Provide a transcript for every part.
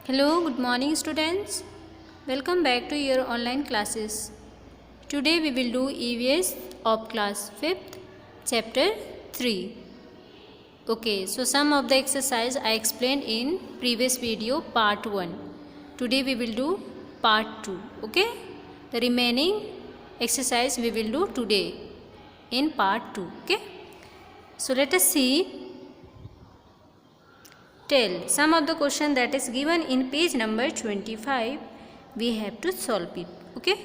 Hello, good morning students. Welcome back to your online classes. Today we will do EVS of class 5th chapter 3. Okay, so some of the exercise I explained in previous video part 1. Today we will do part 2. Okay, the remaining exercise we will do today in part 2. Okay, so let us see. Tell some of the question that is given in page number 25. We have to solve it. Okay,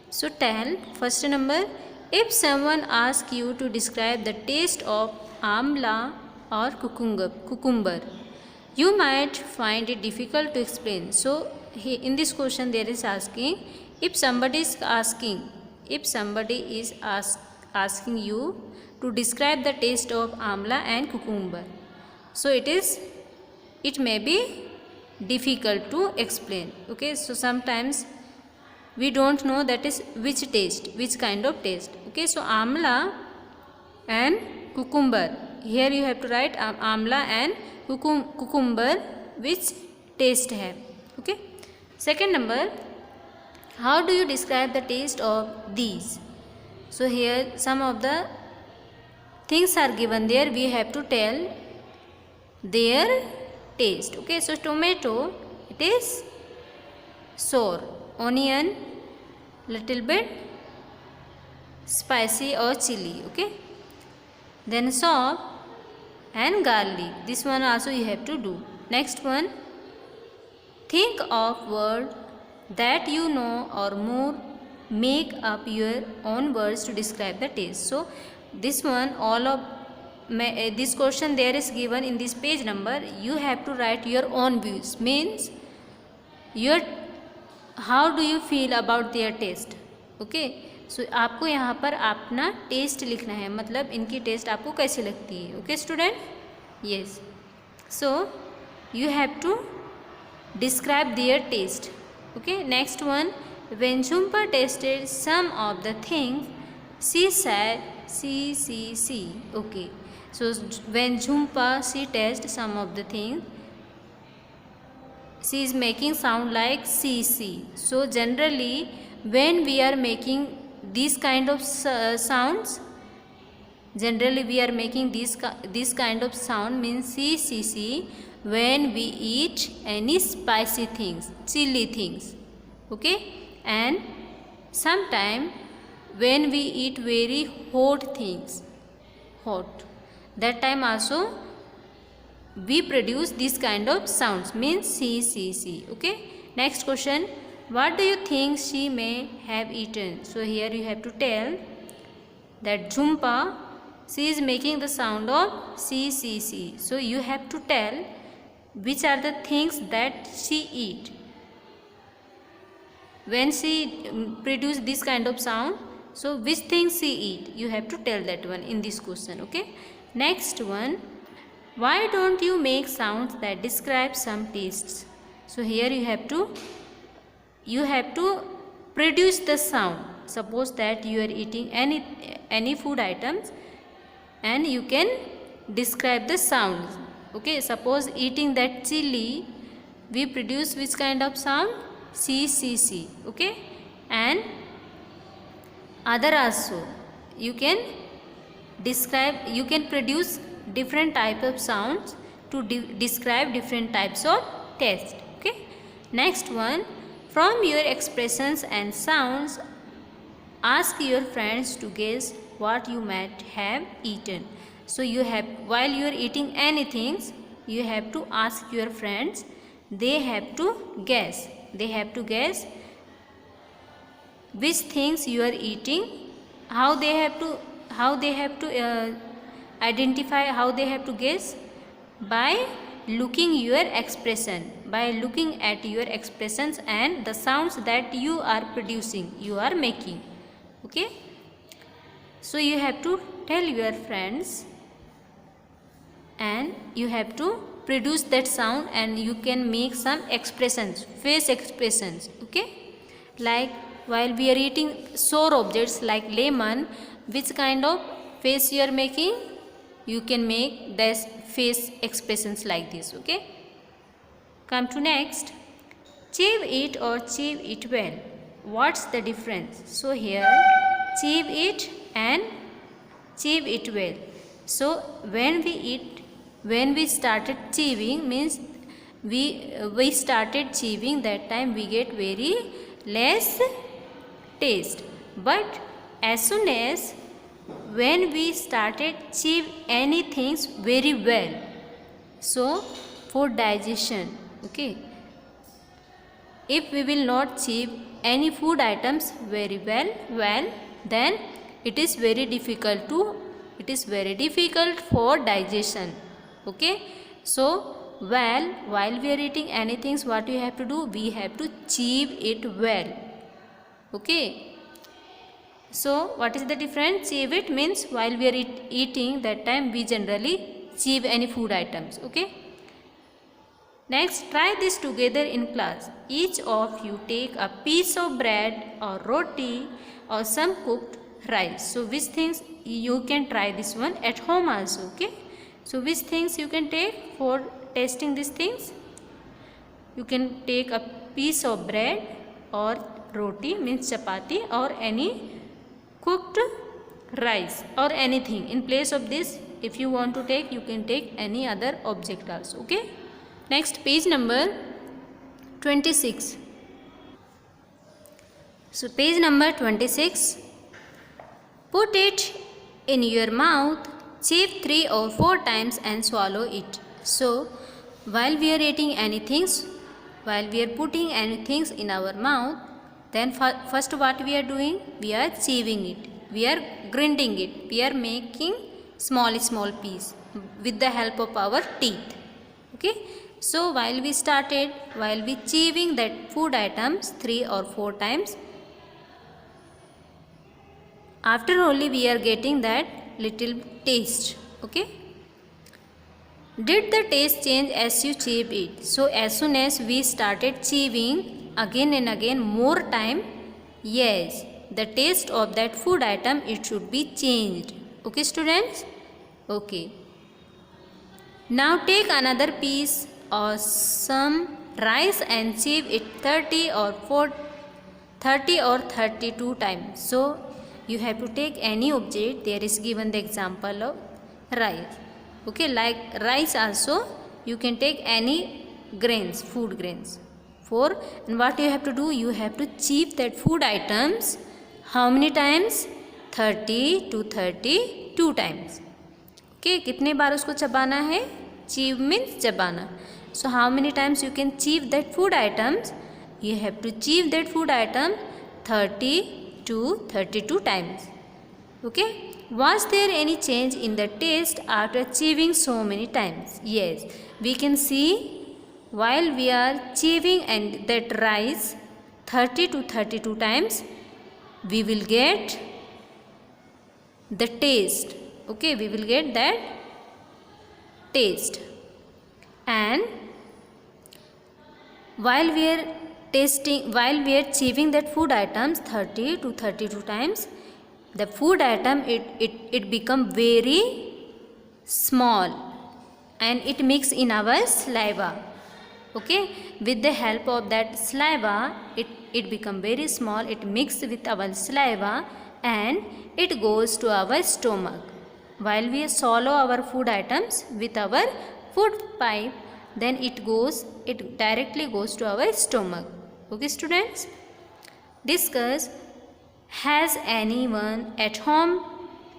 so tell first number, if someone asks you to describe the taste of amla or cucumber, you might find it difficult to explain. So in this question there is asking, if somebody is asking you to describe the taste of amla and cucumber, so it may be difficult to explain. Okay, so sometimes we don't know that is which kind of taste. Okay, so amla and cucumber, here you have to write amla and cucumber which taste have. Okay, second number, how do you describe the taste of these? So here some of the things are given there, we have to tell their taste. Okay, so tomato, it is sour, onion little bit spicy or chili. Okay, then salt and garlic, this one also you have to do. Next one, think of word that you know or more, make up your own words to describe the taste. So this one, all of this question there is given in this page number, you have to write your own views, means your how do you feel about their taste. Okay, so आपको यहाँ पर अपना test लिखना है, मतलब इनकी test आपको कैसी लगती है. Okay student, yes, so you have to describe their taste. Okay, next one, when Jhumpa tasted some of the things, she said C. Okay, so when Jhumpa she tasted some of the things, she is making sound like C. So generally when we are making these kind of sounds, generally we are making this kind of sound means C when we eat any spicy things, chili things. Okay, and sometime when we eat very hot things, that time also we produce this kind of sounds, means C. Okay, next question, what do you think she may have eaten? So here you have to tell that Jhumpa, she is making the sound of C. So you have to tell which are the things that she eat when she produce this kind of sound. So which things she eat, you have to tell that one in this question. Okay, next one, why don't you make sounds that describe some tastes? So here you have to produce the sound. Suppose that you are eating any food items and you can describe the sounds. Okay, suppose eating that chili, we produce which kind of sound? C. Okay, and other also you can describe, you can produce different type of sounds to describe different types of taste. Okay, next one, from your expressions and sounds, ask your friends to guess what you might have eaten. So you have, while you are eating anything, you have to ask your friends, they have to guess which things you are eating, how they have to identify, how they have to guess, by looking at your expressions and the sounds that you are producing, you are making. Okay, so you have to tell your friends and you have to produce that sound, and you can make some expressions, face expressions. Okay, like while we are eating sour objects like lemon, which kind of face you are making, you can make this face expressions like this. Okay, come to next, Chew it or chew it well. What's the difference? So here chew it and chew it well. So when we started chewing means we started chewing, that time we get very less taste. But as soon as when we started chew anything very well, so for digestion, okay, if we will not chew any food items very well, then it is very difficult for digestion. Okay, so while we are eating anything, what we have to do, we have to chew it well. Okay, so what is the difference? Chew it means while we are eating, that time we generally chew any food items. Okay, next, try this together in class. Each of you take a piece of bread or roti or some cooked rice. So which things you can try this one at home also. Okay, so which things you can take for testing these things? You can take a piece of bread or roti means chapati, or any cooked rice or anything. In place of this, if you want to take, you can take any other object also. Okay, next, page number 26. So page number 26, put it in your mouth, chew 3 or 4 times and swallow it. So while we are eating anything, while we are putting anything in our mouth, then first what we are doing, we are chewing it, we are grinding it, we are making small piece with the help of our teeth. Okay, so while we chewing that food items 3 or 4 times, after only we are getting that little taste. Okay, did the taste change as you chew it? So as soon as we started chewing again and again more time, yes, the taste of that food item, it should be changed. Okay students? Okay, now take another piece or some rice and chew it 30 or 32 times. So you have to take any object. There is given the example of rice. Okay, like rice also you can take any grains, food grains. And what you have to do, you have to chew that food items how many times? 30 to 32 times. Okay, कितने बार उसको चबाना है? Chew means चबाना. So how many times you can chew that food items? You have to chew that food item 30 to 32 times. Okay, was there any change in the taste after chewing so many times? Yes, we can see while we are chewing and that rice 30 to 32 times, we will get the taste. Okay, we will get that taste. And while we are chewing that food items 30 to 32 times, the food item it become very small and it mix in our saliva. Okay, with the help of that saliva, it become very small, it mix with our saliva and it goes to our stomach. While we swallow our food items with our food pipe, then it directly goes to our stomach. Okay students, discuss, has anyone at home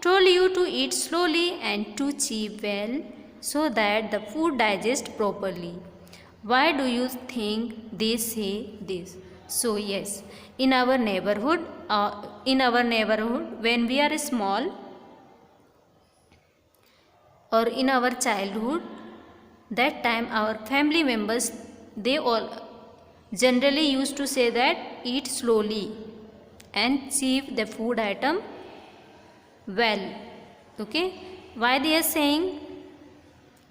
told you to eat slowly and to chew well so that the food digests properly? Why do you think they say this? So yes, in our neighborhood, when we are small or in our childhood, that time our family members, they all generally used to say that eat slowly and chew the food item well. Okay, why they are saying?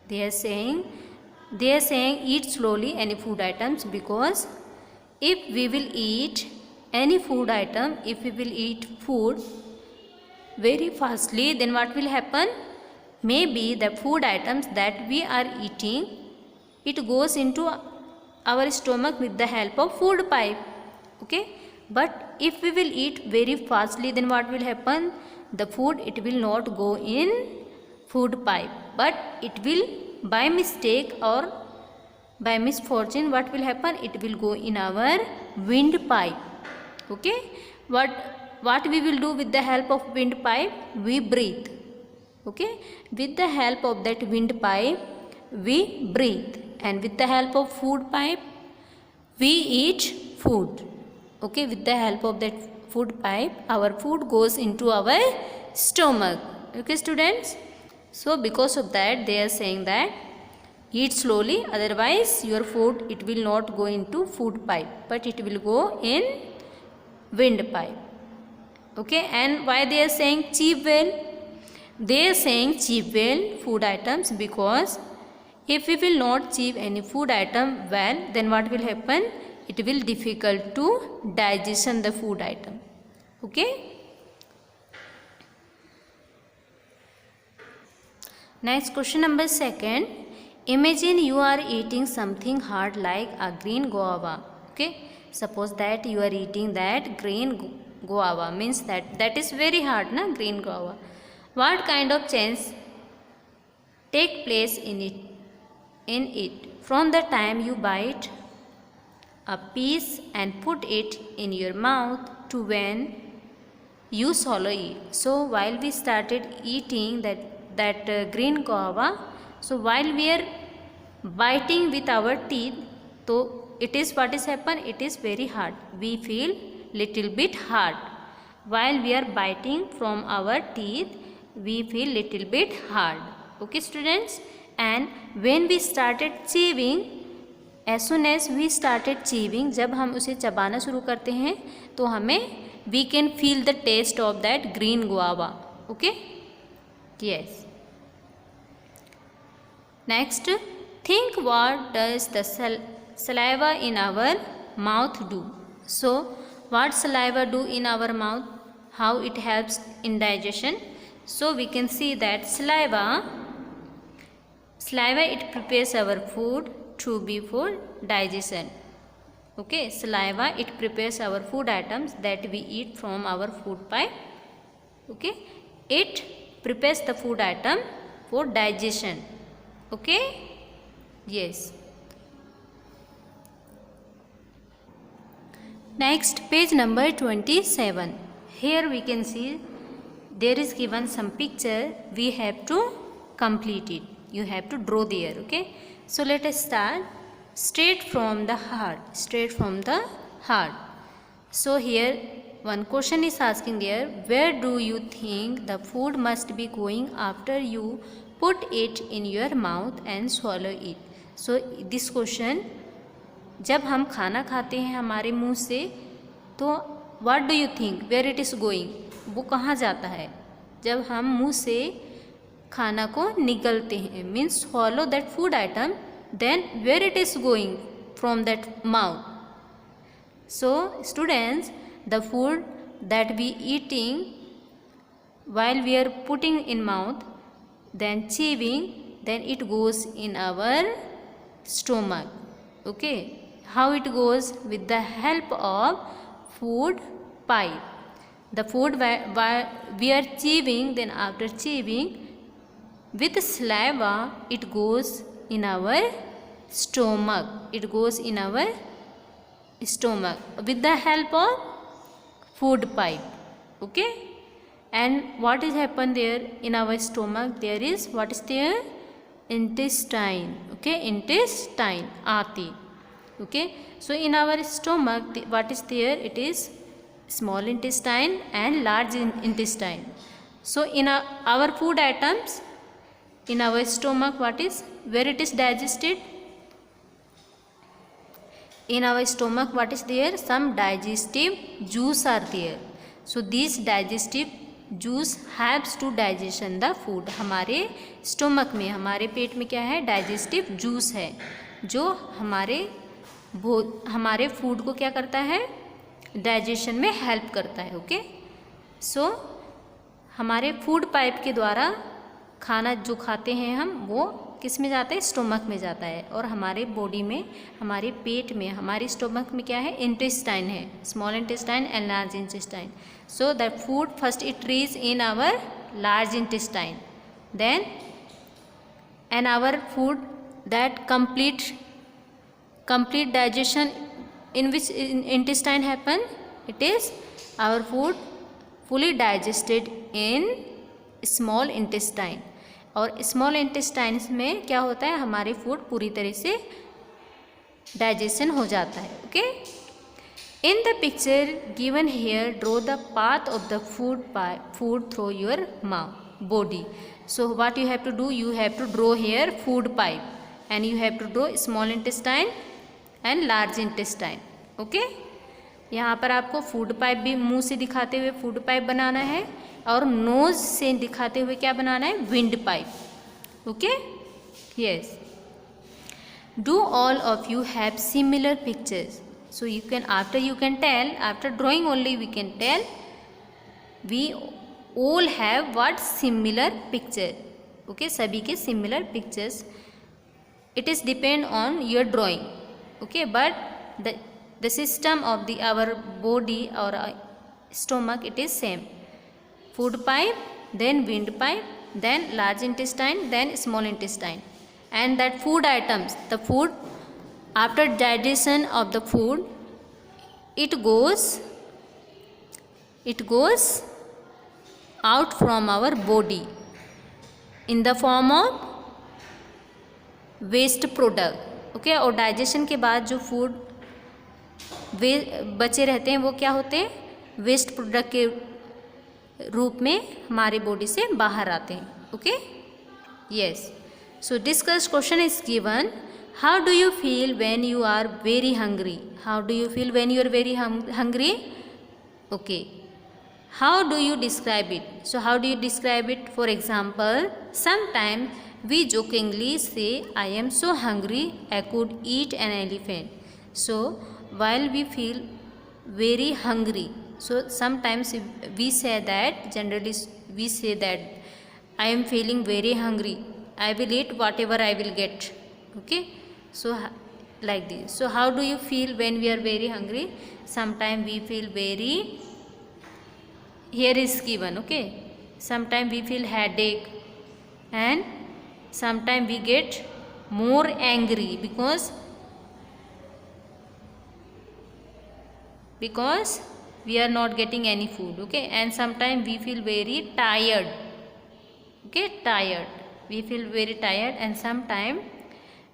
They are saying eat slowly any food items, because if we will eat any food item, if we will eat food very fastly, then what will happen? Maybe the food items that we are eating, it goes into our stomach with the help of food pipe. Okay, but if we will eat very fastly, then what will happen? The food, it will not go in food pipe, but it will by mistake or by misfortune, what will happen? It will go in our windpipe. Okay, what we will do with the help of windpipe? We breathe. Okay, with the help of that windpipe we breathe, and with the help of food pipe we eat food. Okay, with the help of that food pipe our food goes into our stomach. Okay students, so because of that they are saying that eat slowly, otherwise your food, it will not go into food pipe, but it will go in windpipe. Okay, and why they are saying chew well? They are saying chew well food items because if we will not chew any food item well, then what will happen? It will difficult to digestion the food item. Okay. Next question number 2. Imagine you are eating something hard like a green guava. Okay, suppose that you are eating that green guava, means that is very hard, na, green guava. What kind of change take place in it from the time you bite a piece and put it in your mouth to when you swallow it? So while we started eating that green guava, so while we are biting with our teeth, so it is what is happen? It is very hard. We feel little bit hard. While we are biting from our teeth, we feel little bit hard. Okay students, and when we started chewing, as soon as we started chewing, जब हम उसे चबाना शुरू करते हैं तो हमें we can feel the taste of that green guava. Okay, yes. Next, think what does the saliva in our mouth do? So what saliva do in our mouth? How it helps in digestion? So we can see that saliva it prepares our food to be for digestion. Okay, saliva it prepares our food items that we eat from our food pipe. Okay, it prepares the food item for digestion. Okay, yes. Next, page number 27. Here we can see there is given some picture. We have to complete it. You have to draw there. Okay, so let us start. Straight from the heart. Straight from the heart. So here one question is asking there, where do you think the food must be going after you put it in your mouth and swallow it? So this question, जब हम खाना खाते हैं हमारे मुंह से, तो what do you think where it is going? वो कहाँ जाता है? जब हम मुंह से खाना को निगलते हैं, means swallow that food item, then where it is going from that mouth? So students, the food that we eating while we are putting in mouth, then chewing, then it goes in our stomach. Okay, how it goes? With the help of food pipe. The food we are chewing, then after chewing with saliva it goes in our stomach. It goes in our stomach with the help of food pipe. Okay, and what is happen there in our stomach? There is, what is there? Intestine. Okay, intestine, aati. Okay, so in our stomach what is there? It is small intestine and large intestine. So in our food items in our stomach, what is, where it is digested? In our stomach what is there? Some digestive juice are there. So these digestive juice helps to digestion the food. हमारे stomach में, हमारे पेट में क्या है? Digestive juice है जो हमारे food को क्या करता है? डाइजेशन में हेल्प करता है. ओके, सो हमारे फूड पाइप के द्वारा खाना जो खाते हैं हम वो किस में जाता है, स्टोमक में जाता है। और हमारे बॉडी में, हमारे पेट में, हमारे स्टोमक में क्या है, इंटेस्टाइन है, small intestine and large intestine. So the food first it reach in our large intestine, then and our food that complete digestion in which intestine happen, it is our food fully digested in small intestine। और small intestine में क्या होता है, हमारे food पूरी तरह से digestion हो जाता है। Okay, in the picture given here draw the path of the food through your mouth body। So what you have to do, you have to draw here food pipe and you have to draw small intestine and large intestine। okay, यहाँ पर आपको food pipe भी मुंह से दिखाते हुए food pipe बनाना है और नोज से दिखाते हुए क्या बनाना है, wind pipe. Okay, yes. Do all of you have similar pictures. So you can, after drawing only we can tell we all have what, similar picture। okay, सभी के similar pictures, it is depend on your drawing। okay, but the system of our body or stomach, it is same, food pipe, then wind pipe, then large intestine, then small intestine, and that food items, the food after digestion of the food, it goes out from our body in the form of waste product। okay, और digestion के बाद जो food बचे रहते हैं वो क्या होते हैं, वेस्ट प्रोडक्ट के रूप में हमारे बॉडी से बाहर आते हैं। Okay, yes. So discuss question is given, how do you feel when you are very hungry? How do you feel when you are very hungry? okay, how do you describe it? So how do you describe it? For example, sometimes we jokingly say, I am so hungry I could eat an elephant। so while we feel very hungry, so sometimes we say that, generally we say that I am feeling very hungry, I will eat whatever I will get। okay, so like this। so how do you feel when we are very hungry? Sometimes we feel very, here is given, okay, sometimes we feel headache and sometimes we get more angry because we are not getting any food। okay, and sometimes we feel very tired। okay, tired, we feel very tired, and sometimes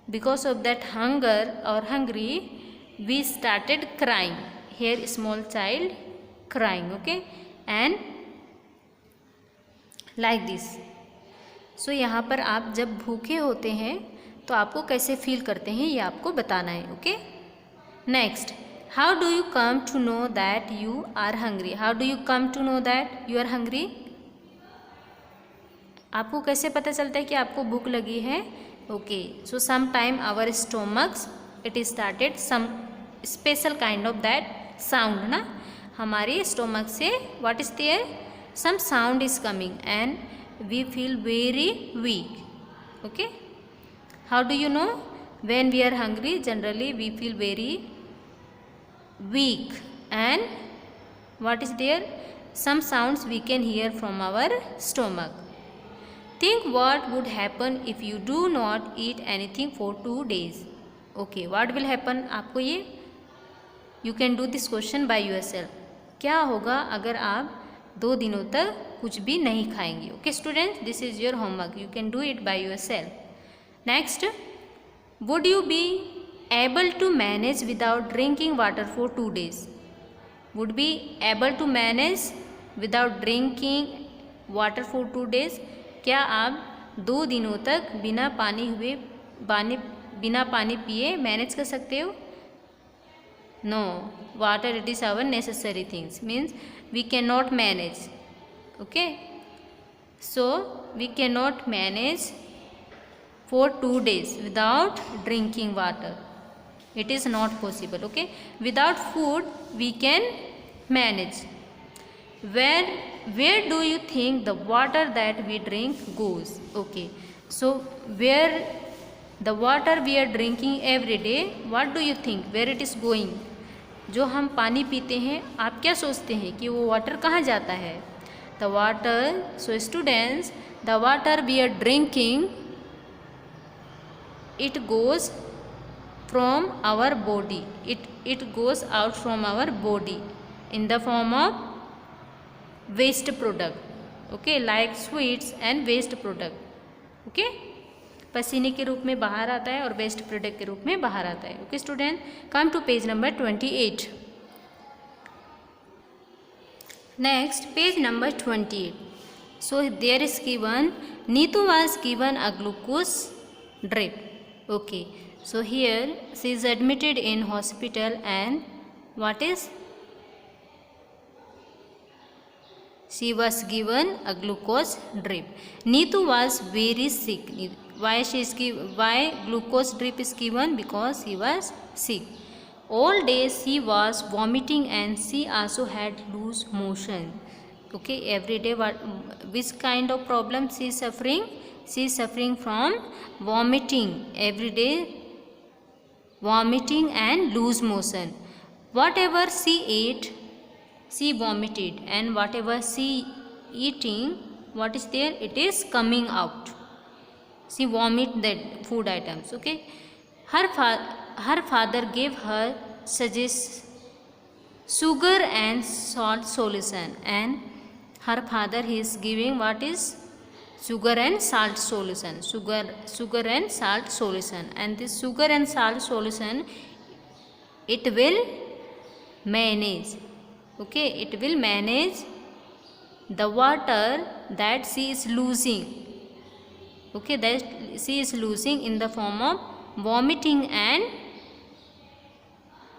because of that hunger or hungry we started crying, here small child crying। okay, and like this। so यहाँ पर आप जब भूखे होते हैं तो आपको कैसे फील करते हैं ये आपको बताना है। Okay, next, how do you come to know that you are hungry? How do you come to know that you are hungry? आपको कैसे पता चलता है कि आपको भूख लगी है? Okay, so some time our stomachs it is started some special kind of that sound ना, हमारे स्टोमक से what is there, some sound is coming and we feel very weak. Okay, how do you know when we are hungry? Generally we feel very weak and what is there, some sounds we can hear from our stomach। think what would happen if you do not eat anything for 2 days। okay, what will happen? आपको ये you can do this question by yourself। क्या होगा अगर आप 2 दिनों तक कुछ भी नहीं खाएंगे? Okay students, this is your homework, you can do it by yourself. Next, would you be able to manage without drinking water for 2 days? would be able to manage without drinking water for 2 days? क्या आप 2 दिनों तक बिना पानी पिए manage कर सकते हो? No, water it is our necessary things, means we cannot manage। okay, so we cannot manage for 2 days without drinking water, it is not possible। okay, without food we can manage। where do you think the water that we drink goes? okay, So where the water we are drinking every day, what do you think where it is going? जो हम पानी पीते हैं, आप क्या सोचते हैं कि वो वाटर कहाँ जाता है? The water, so students, the water we are drinking, it goes from our body, it goes out from our body in the form of waste product, okay, like sweets and waste product, okay, पसीने के रूप में बाहर आता है और waste product के रूप में बाहर आता है. Okay student, come to page number 28. Next page number 28. So there is given, Neetu was given a glucose drip. Okay, so here she is admitted in hospital and what is? She was given a glucose drip. Neetu was very sick. Why glucose drip is given? Because he was sick. All day she was vomiting and she also had loose motion. Okay, every day which kind of problem she is suffering? She is suffering from vomiting, every day vomiting and loose motion. Whatever she ate, she vomited, and whatever she eating, what is there? It is coming out. She vomit that food items. Okay, her father gave her suggest sugar and salt solution, and her father is giving what is sugar and salt solution, sugar and salt solution, and this sugar and salt solution, it will manage, okay, it will manage the water that she is losing, okay, that she is losing in the form of vomiting and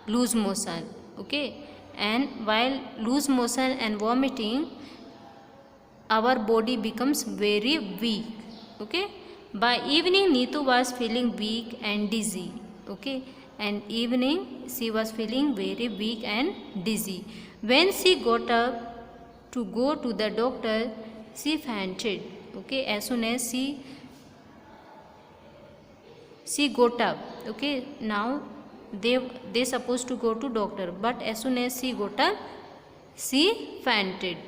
loose motion. Okay, and while loose motion and vomiting, our body becomes very weak. Okay, by evening Neetu was feeling weak and dizzy. Okay, and evening she was feeling very weak and dizzy. When she got up to go to the doctor, she fainted. Okay, as soon as she got up, okay, now they supposed to go to doctor, but as soon as she got up, she fainted.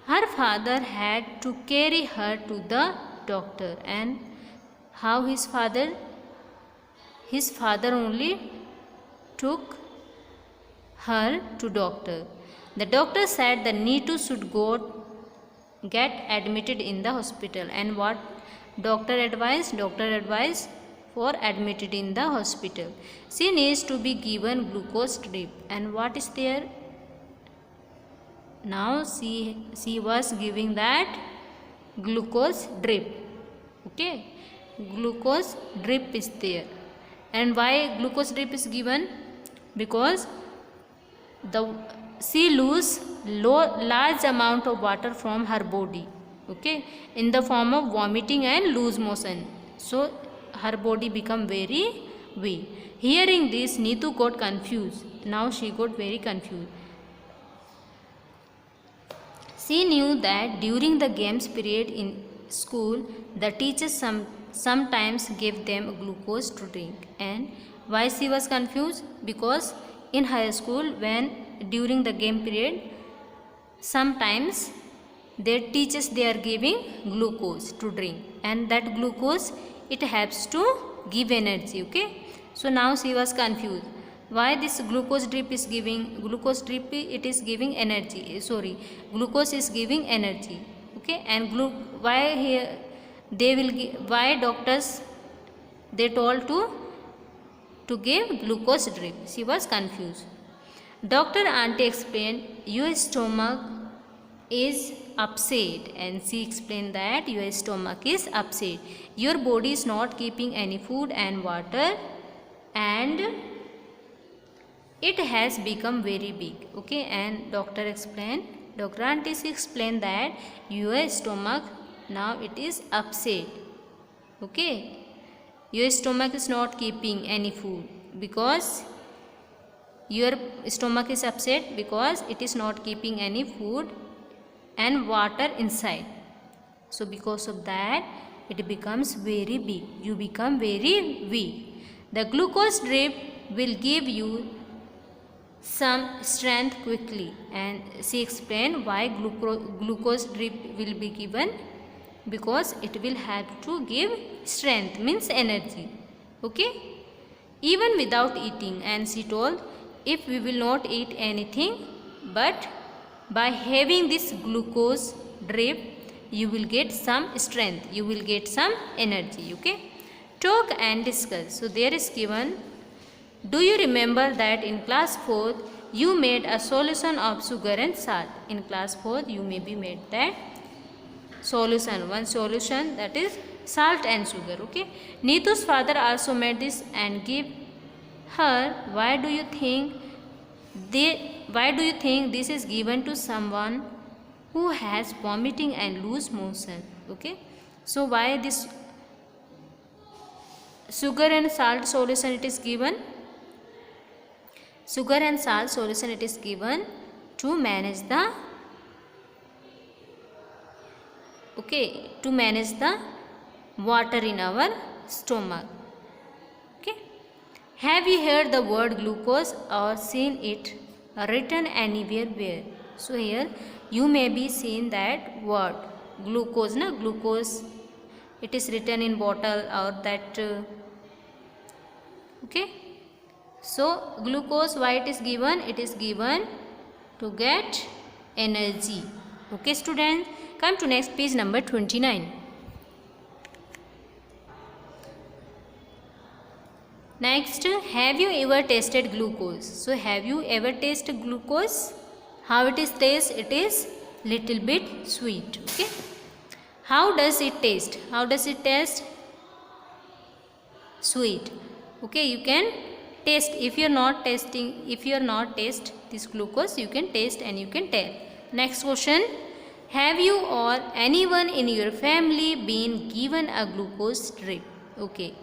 Her father had to carry her to the doctor. And how his father only took her to doctor. The doctor said that Neetu should go get admitted in the hospital. And what doctor advised? Doctor advised for admitted in the hospital. She needs to be given glucose drip. And what is there? Now she was giving that glucose drip. Okay, glucose drip is there. And why glucose drip is given? Because she lose large amount of water from her body. Okay, in the form of vomiting and loose motion. So her body become very weak. Hearing this, Neetu got confused. Now she got very confused. She knew that during the games period in school, the teachers sometimes gave them a glucose to drink. And why she was confused? Because in high school, when during the game period, sometimes their teachers they are giving glucose to drink, and that glucose it helps to give energy. Okay, so now she was confused. Why this glucose drip is giving? Glucose drip it is giving energy. Glucose is giving energy. Okay, and why here they will give, why doctors they told to give glucose drip? She was confused. Doctor auntie explained, your stomach is upset, and she explained that your stomach is upset. Your body is not keeping any food and water, and it has become very big. Okay, and doctor auntie explained that your stomach now it is upset. Okay, your stomach is not keeping any food because your stomach is upset because it is not keeping any food and water inside. So because of that it becomes very big. You become very weak. The glucose drip will give you some strength quickly, and she explained why glucose drip will be given, because it will have to give strength, means energy. Okay, even without eating. And she told, if we will not eat anything, but by having this glucose drip, you will get some strength, you will get some energy. Okay, talk and discuss. So there is given, do you remember that in class 4th you made a solution of sugar and salt? In class 4th you maybe made that solution, one solution, that is salt and sugar. Okay, Neetu's father also made this and give her. Why do you think this is given to someone who has vomiting and loose motion? Okay, so why this sugar and salt solution it is given? Sugar and salt solution it is given to manage the water in our stomach. Okay, have you heard the word glucose or seen it written anywhere? Where? So here you may be seen that word glucose, glucose, it is written in bottle or that. Okay, so glucose, why it is given? It is given to get energy. Okay students, come to next page number 29. Next, have you ever tasted glucose? So have you ever tasted glucose? How it is taste? It is little bit sweet. Okay, how does it taste? How does it taste? Sweet. Okay, you can taste. If you are not taste this glucose, you can taste and you can tell. Next question, have you or anyone in your family been given a glucose drip? Okay,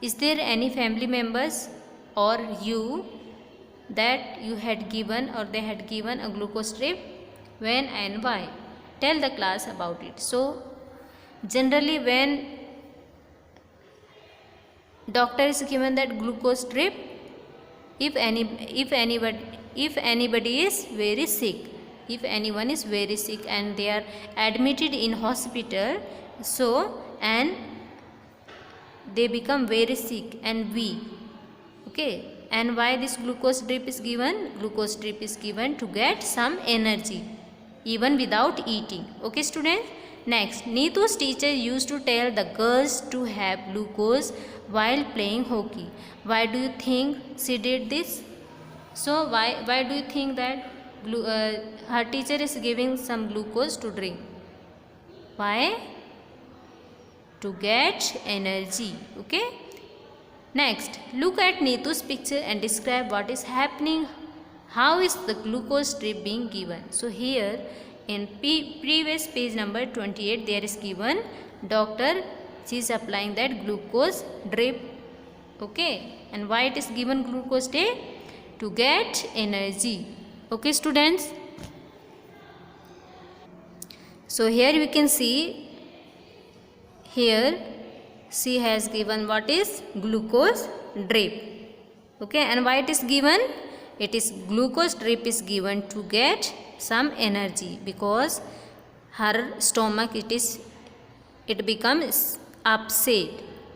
is there any family members or you that you had given or they had given a glucose drip? When and why? Tell the class about it. So generally when doctor is given that glucose drip, if anybody is very sick, if anyone is very sick and they are admitted in hospital, so and they become very sick and weak. Okay, and why this glucose drip is given? Glucose drip is given to get some energy even without eating. Okay students, next, Neetu's teacher used to tell the girls to have glucose while playing hockey. Why do you think she did this? So why do you think that her teacher is giving some glucose to drink? Why? To get energy. Okay, next, look at Neetu's picture and describe what is happening. How is the glucose drip being given? So here in previous page number 28 there is given doctor, she is applying that glucose drip. Okay, and why it is given glucose drip? To get energy. Okay students, so here we can see, here she has given what is glucose drip. Okay, and why it is given? It is glucose drip is given to get some energy, because her stomach it becomes upset,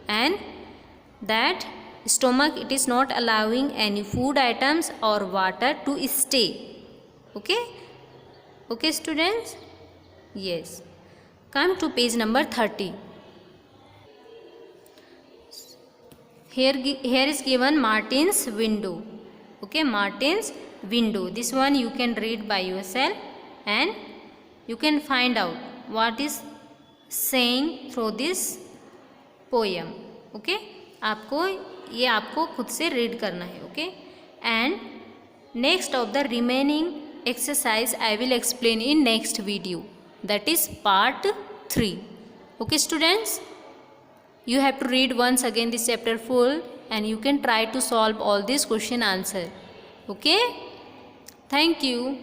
and that stomach it is not allowing any food items or water to stay. Okay, okay students, yes. Come to page number 30. Here is given Martin's window. Okay, Martin's window. This one you can read by yourself and you can find out what is saying through this poem. Okay, आपको खुद से read करना है. Okay, and next of the remaining exercise I will explain in next video, that is part 3. Okay students, you have to read once again this chapter full and you can try to solve all this question answer. Okay, thank you.